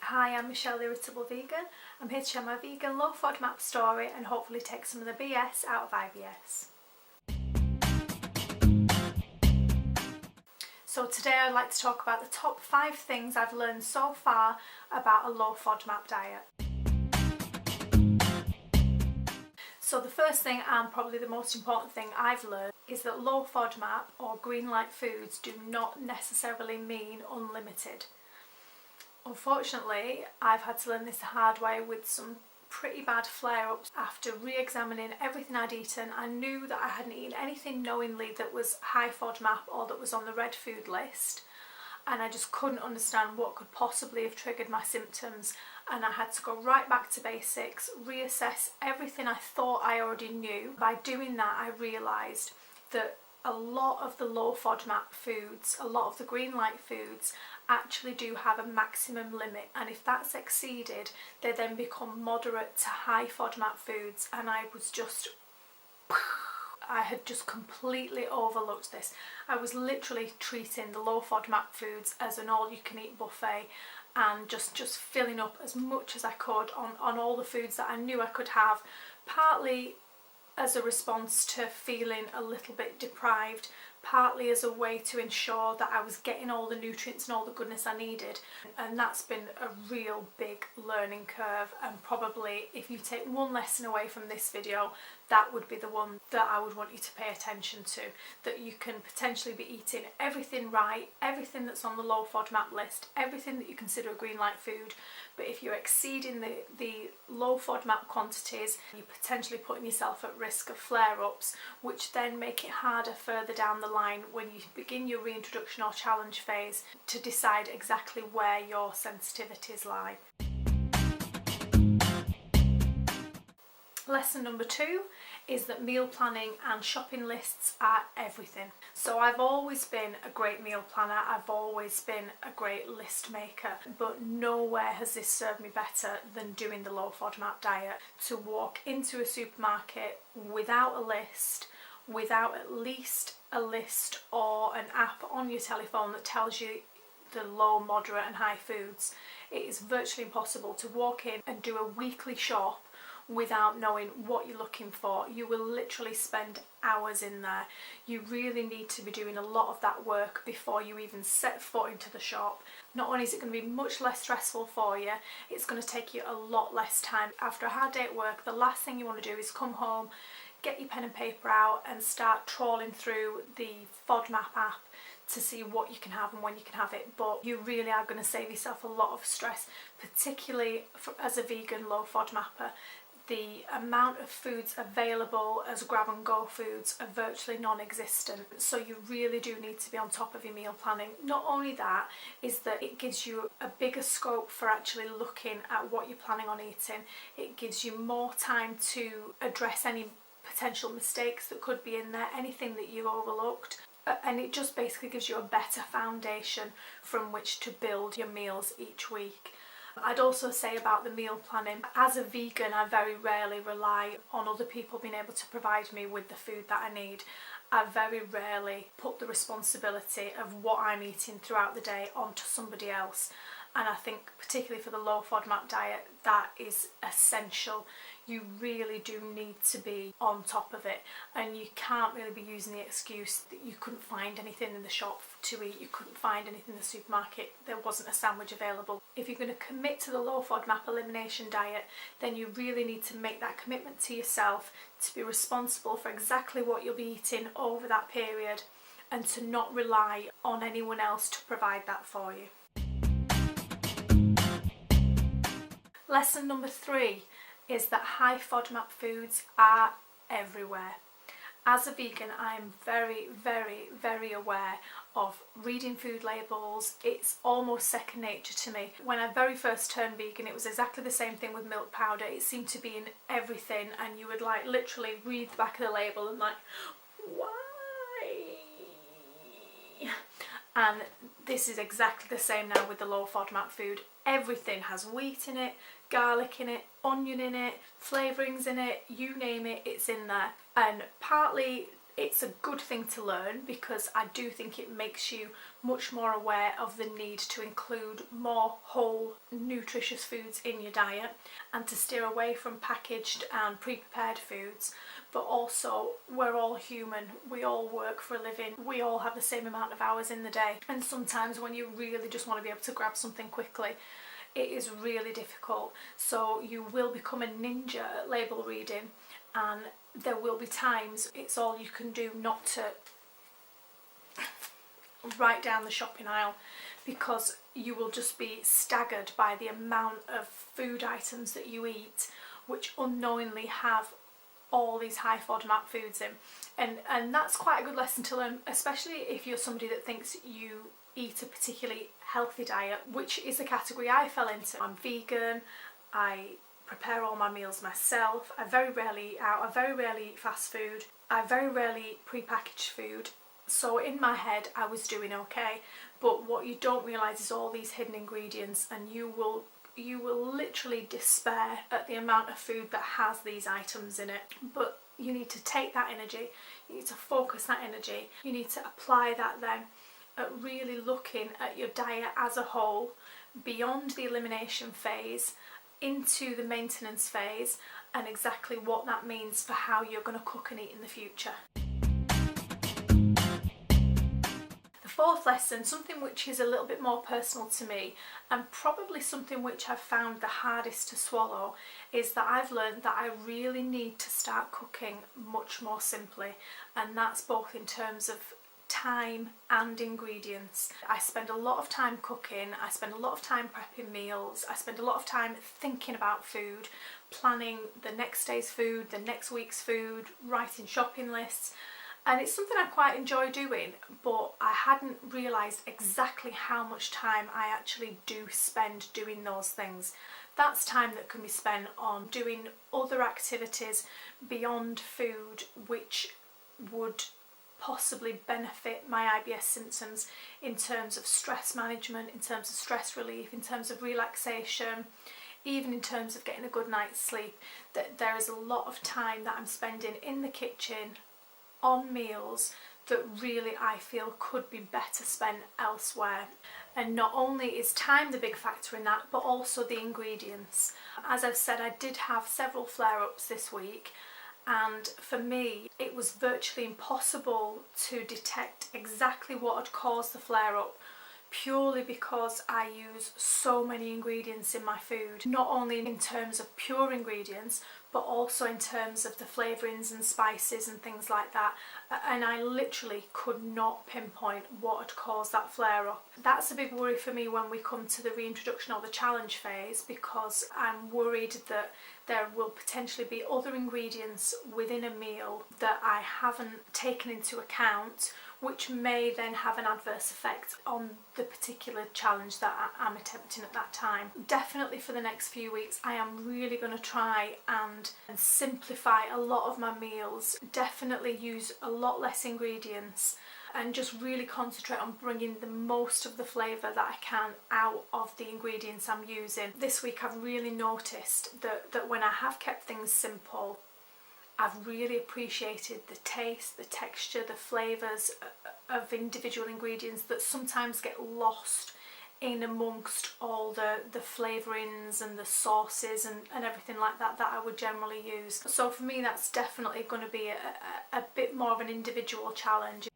Hi, I'm Michelle, the Irritable Vegan. I'm here to share my vegan low FODMAP story and hopefully take some of the BS out of IBS. So today I'd like to talk about the top 5 things I've learned so far about a low FODMAP diet. So the first thing, and probably the most important thing I've learned, is that low FODMAP or green light foods do not necessarily mean unlimited. Unfortunately, I've had to learn this the hard way with some pretty bad flare-ups. After re-examining everything I'd eaten, I knew that I hadn't eaten anything knowingly that was high FODMAP or that was on the red food list, and I just couldn't understand what could possibly have triggered my symptoms, and I had to go right back to basics, reassess everything I thought I already knew. By doing that, I realised that a lot of the low FODMAP foods, a lot of the green light foods actually do have a maximum limit, and if that's exceeded they then become moderate to high FODMAP foods, and I had just completely overlooked this. I was literally treating the low FODMAP foods as an all-you-can-eat buffet and just filling up as much as I could on all the foods that I knew I could have, partly as a response to feeling a little bit deprived, partly as a way to ensure that I was getting all the nutrients and all the goodness I needed. And that's been a real big learning curve, and probably if you take one lesson away from this video, that would be the one that I would want you to pay attention to, that you can potentially be eating everything right, everything that's on the low FODMAP list, everything that you consider a green light food, but if you're exceeding the low FODMAP quantities, you're potentially putting yourself at risk of flare-ups, which then make it harder further down the line when you begin your reintroduction or challenge phase to decide exactly where your sensitivities lie. Lesson number 2 is that meal planning and shopping lists are everything. So I've always been a great meal planner, I've always been a great list maker, but nowhere has this served me better than doing the low FODMAP diet. To walk into a supermarket without a list, without at least a list or an app on your telephone that tells you the low, moderate and high foods, it is virtually impossible to walk in and do a weekly shop without knowing what you're looking for. You will literally spend hours in there. You really need to be doing a lot of that work before you even set foot into the shop. Not only is it going to be much less stressful for you, it's going to take you a lot less time. After a hard day at work, the last thing you want to do is come home, get your pen and paper out and start trawling through the FODMAP app to see what you can have and when you can have it. But you really are going to save yourself a lot of stress, particularly as a vegan low FODMAPper. The amount of foods available as grab and go foods are virtually non-existent, so you really do need to be on top of your meal planning. Not only that, is that it gives you a bigger scope for actually looking at what you're planning on eating. It gives you more time to address any potential mistakes that could be in there, anything that you overlooked, and it just basically gives you a better foundation from which to build your meals each week. I'd also say about the meal planning, as a vegan I very rarely rely on other people being able to provide me with the food that I need. I very rarely put the responsibility of what I'm eating throughout the day onto somebody else, and I think particularly for the low FODMAP diet that is essential. You really do need to be on top of it, and you can't really be using the excuse that you couldn't find anything in the shop to eat, you couldn't find anything in the supermarket, there wasn't a sandwich available. If you're going to commit to the low FODMAP elimination diet, then you really need to make that commitment to yourself to be responsible for exactly what you'll be eating over that period, and to not rely on anyone else to provide that for you. Lesson number 3 is that high FODMAP foods are everywhere. As a vegan, I'm very, very, very aware of reading food labels. It's almost second nature to me. When I very first turned vegan, it was exactly the same thing with milk powder. It seemed to be in everything, and you would like literally read the back of the label and like, why? And this is exactly the same now with the low FODMAP food. Everything has wheat in it, garlic in it, onion in it, flavourings in it, you name it, it's in there. And partly it's a good thing to learn because I do think it makes you much more aware of the need to include more whole, nutritious foods in your diet and to steer away from packaged and pre-prepared foods. But also, we're all human, we all work for a living, we all have the same amount of hours in the day, and sometimes when you really just want to be able to grab something quickly, it is really difficult. So you will become a ninja at label reading, and there will be times it's all you can do not to write down the shopping aisle, because you will just be staggered by the amount of food items that you eat which unknowingly have all these high FODMAP foods in, and that's quite a good lesson to learn, especially if you're somebody that thinks you eat a particularly healthy diet, which is the category I fell into. I'm vegan, I prepare all my meals myself, I very rarely eat out, I very rarely eat fast food, I very rarely eat pre-packaged food. So in my head I was doing okay, but what you don't realise is all these hidden ingredients, and you will literally despair at the amount of food that has these items in it. But you need to take that energy, you need to focus that energy, you need to apply that then at really looking at your diet as a whole, beyond the elimination phase into the maintenance phase, and exactly what that means for how you're going to cook and eat in the future. The fourth lesson, something which is a little bit more personal to me, and probably something which I've found the hardest to swallow, is that I've learned that I really need to start cooking much more simply, and that's both in terms of time and ingredients. I spend a lot of time cooking, I spend a lot of time prepping meals, I spend a lot of time thinking about food, planning the next day's food, the next week's food, writing shopping lists, and it's something I quite enjoy doing, but I hadn't realised exactly how much time I actually do spend doing those things. That's time that can be spent on doing other activities beyond food which would possibly benefit my IBS symptoms in terms of stress management, in terms of stress relief, in terms of relaxation, even in terms of getting a good night's sleep. That there is a lot of time that I'm spending in the kitchen on meals that really I feel could be better spent elsewhere. And not only is time the big factor in that, but also the ingredients. As I've said, I did have several flare-ups this week, and for me it was virtually impossible to detect exactly what had caused the flare-up, purely because I use so many ingredients in my food, not only in terms of pure ingredients but also in terms of the flavourings and spices and things like that, and I literally could not pinpoint what had caused that flare-up. That's a big worry for me when we come to the reintroduction or the challenge phase, because I'm worried that there will potentially be other ingredients within a meal that I haven't taken into account, which may then have an adverse effect on the particular challenge that I'm attempting at that time. Definitely for the next few weeks I am really going to try and simplify a lot of my meals, definitely use a lot less ingredients, and just really concentrate on bringing the most of the flavour that I can out of the ingredients I'm using. This week I've really noticed that when I have kept things simple, I've really appreciated the taste, the texture, the flavours of individual ingredients that sometimes get lost in amongst all the flavourings and the sauces and everything like that I would generally use. So for me that's definitely going to be a bit more of an individual challenge.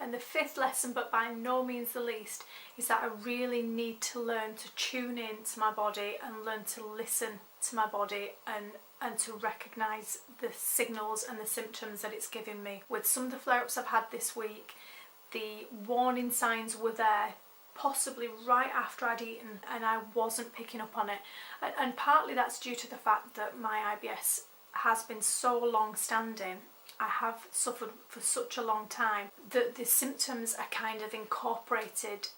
And the fifth lesson, but by no means the least, is that I really need to learn to tune in to my body and learn to listen to my body and to recognise the signals and the symptoms that it's giving me. With some of the flare-ups I've had this week, the warning signs were there possibly right after I'd eaten and I wasn't picking up on it. And partly that's due to the fact that my IBS has been so long-standing, I have suffered for such a long time, that the symptoms are kind of incorporated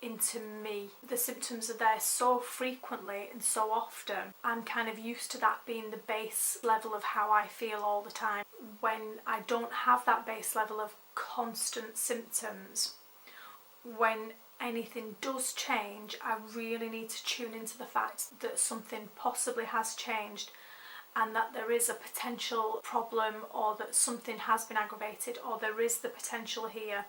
into me. The symptoms are there so frequently and so often. I'm kind of used to that being the base level of how I feel all the time. When I don't have that base level of constant symptoms, when anything does change, I really need to tune into the fact that something possibly has changed and that there is a potential problem, or that something has been aggravated, or there is the potential here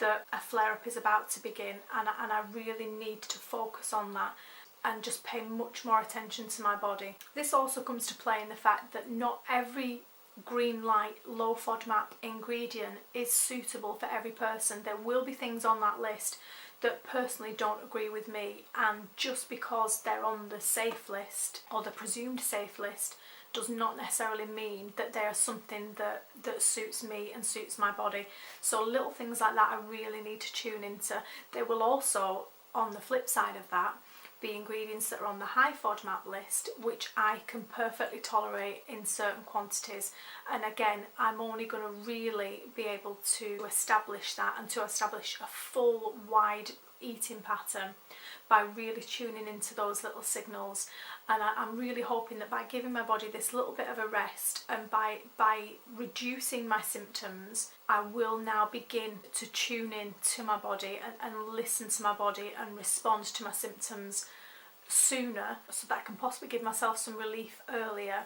that a flare-up is about to begin, and I really need to focus on that and just pay much more attention to my body. This also comes to play in the fact that not every green light low FODMAP ingredient is suitable for every person. There will be things on that list that personally don't agree with me, and just because they're on the safe list or the presumed safe list does not necessarily mean that they are something that suits me and suits my body. So little things like that I really need to tune into. There will also, on the flip side of that, be ingredients that are on the high FODMAP list, which I can perfectly tolerate in certain quantities. And again, I'm only going to really be able to establish that and to establish a full wide eating pattern by really tuning into those little signals. And I'm really hoping that by giving my body this little bit of a rest and by reducing my symptoms, I will now begin to tune in to my body and listen to my body and respond to my symptoms sooner, so that I can possibly give myself some relief earlier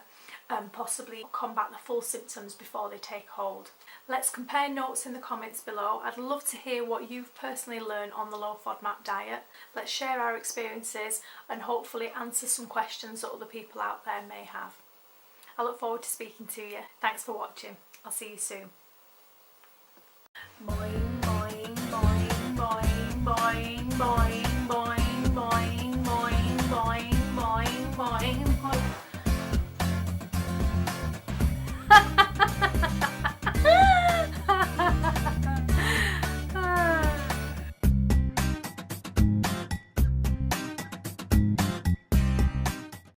and possibly combat the full symptoms before they take hold. Let's compare notes in the comments below. I'd love to hear what you've personally learned on the low FODMAP diet. Let's share our experiences and hopefully answer some questions that other people out there may have. I look forward to speaking to you. Thanks for watching. I'll see you soon. Bye.